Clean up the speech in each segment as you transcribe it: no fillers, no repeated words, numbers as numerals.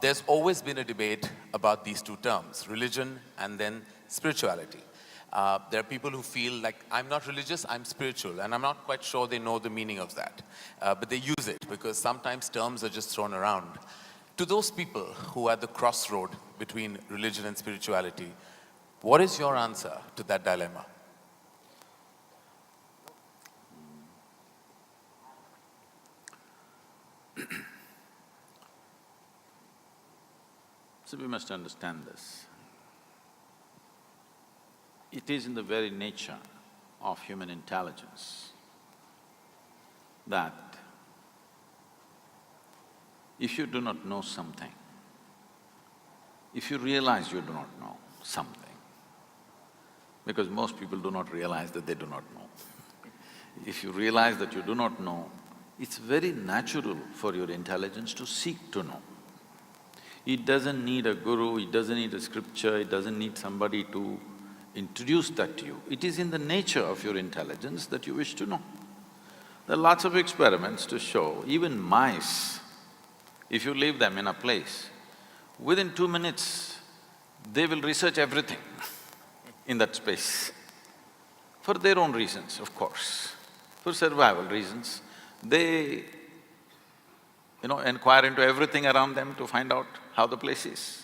There's always been a debate about these two terms, religion and then spirituality. There are people who feel like, I'm not religious, I'm spiritual, and I'm not quite sure they know the meaning of that. But they use it because sometimes terms are just thrown around. To those people who are at the crossroad between religion and spirituality, what is your answer to that dilemma? So we must understand this. It is in the very nature of human intelligence that if you do not know something, if you realize you do not know something, because most people do not realize that they do not know. If you realize that you do not know, it's very natural for your intelligence to seek to know. It doesn't need a guru, it doesn't need a scripture, it doesn't need somebody to introduce that to you. It is in the nature of your intelligence that you wish to know. There are lots of experiments to show, even mice, if you leave them in a place, within 2 minutes, they will research everything in that space. For their own reasons, of course. For survival reasons, they inquire into everything around them to find out how the place is.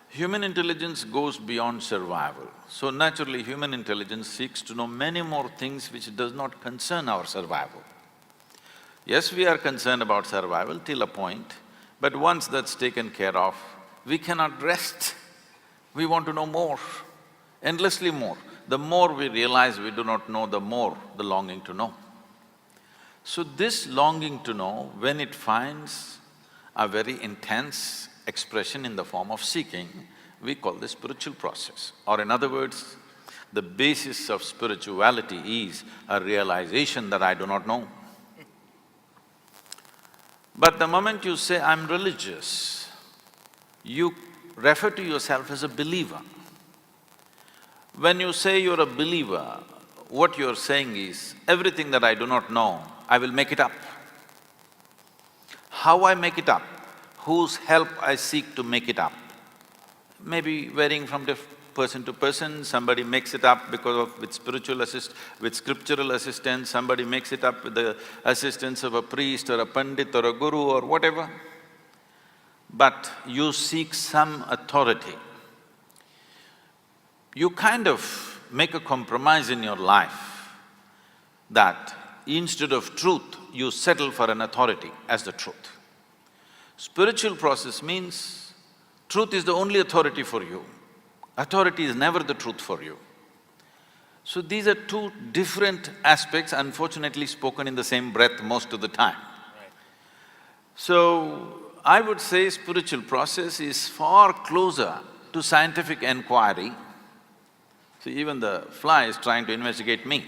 Human intelligence goes beyond survival, so naturally human intelligence seeks to know many more things which does not concern our survival. Yes, we are concerned about survival till a point, but once that's taken care of, we cannot rest. We want to know more, endlessly more. The more we realize we do not know, the more the longing to know. So this longing to know, when it finds a very intense expression in the form of seeking, we call this spiritual process. Or in other words, the basis of spirituality is a realization that I do not know. But the moment you say, I'm religious, you refer to yourself as a believer. When you say you're a believer, what you're saying is, everything that I do not know, I will make it up. How I make it up? Whose help I seek to make it up? Maybe varying from person to person, somebody makes it up with scriptural assistance, somebody makes it up with the assistance of a priest or a pandit or a guru or whatever. But you seek some authority. You kind of make a compromise in your life that instead of truth, you settle for an authority as the truth. Spiritual process means truth is the only authority for you. Authority is never the truth for you. So these are two different aspects, unfortunately spoken in the same breath most of the time. Right. So, I would say spiritual process is far closer to scientific inquiry. See, even the fly is trying to investigate me.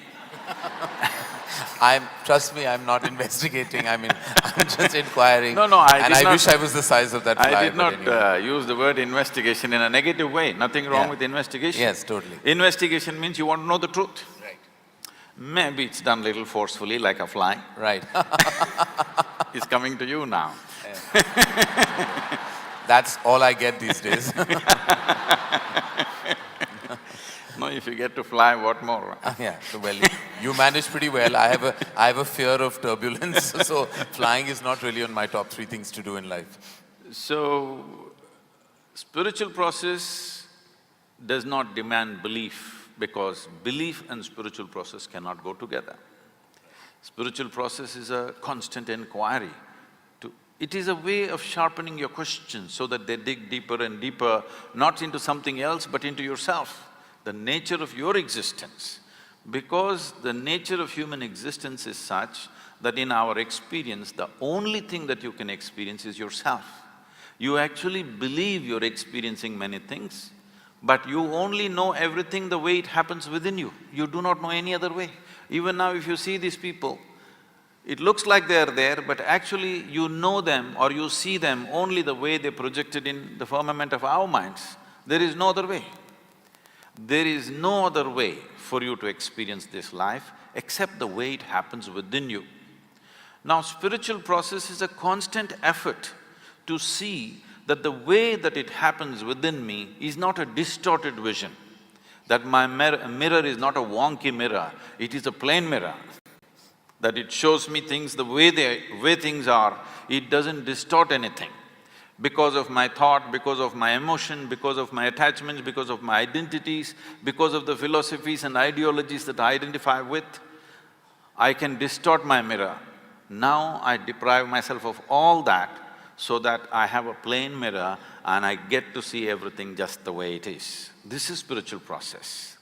Trust me, I'm not investigating, I'm just inquiring. No, And I wish I was the size of that fly. I did not use the word investigation in a negative way, nothing wrong with investigation. Yes, totally. Investigation means you want to know the truth. Right. Maybe it's done little forcefully like a fly. Right. It's coming to you now. Yeah. That's all I get these days. No, if you get to fly, what more? Yeah, so well, you manage pretty well. I have a fear of turbulence, so flying is not really on my top 3 things to do in life. So, spiritual process does not demand belief because belief and spiritual process cannot go together. Spiritual process is a constant inquiry. It is a way of sharpening your questions so that they dig deeper and deeper, not into something else but into yourself, the nature of your existence. Because the nature of human existence is such that in our experience, the only thing that you can experience is yourself. You actually believe you're experiencing many things, but you only know everything the way it happens within you. You do not know any other way. Even now if you see these people, it looks like they're there, but actually you know them or you see them only the way they projected in the firmament of our minds. There is no other way. There is no other way for you to experience this life except the way it happens within you. Now, spiritual process is a constant effort to see that the way that it happens within me is not a distorted vision, that my mirror is not a wonky mirror, it is a plain mirror, that it shows me things the way things are, it doesn't distort anything. Because of my thought, because of my emotion, because of my attachments, because of my identities, because of the philosophies and ideologies that I identify with, I can distort my mirror. Now I deprive myself of all that so that I have a plain mirror and I get to see everything just the way it is. This is spiritual process.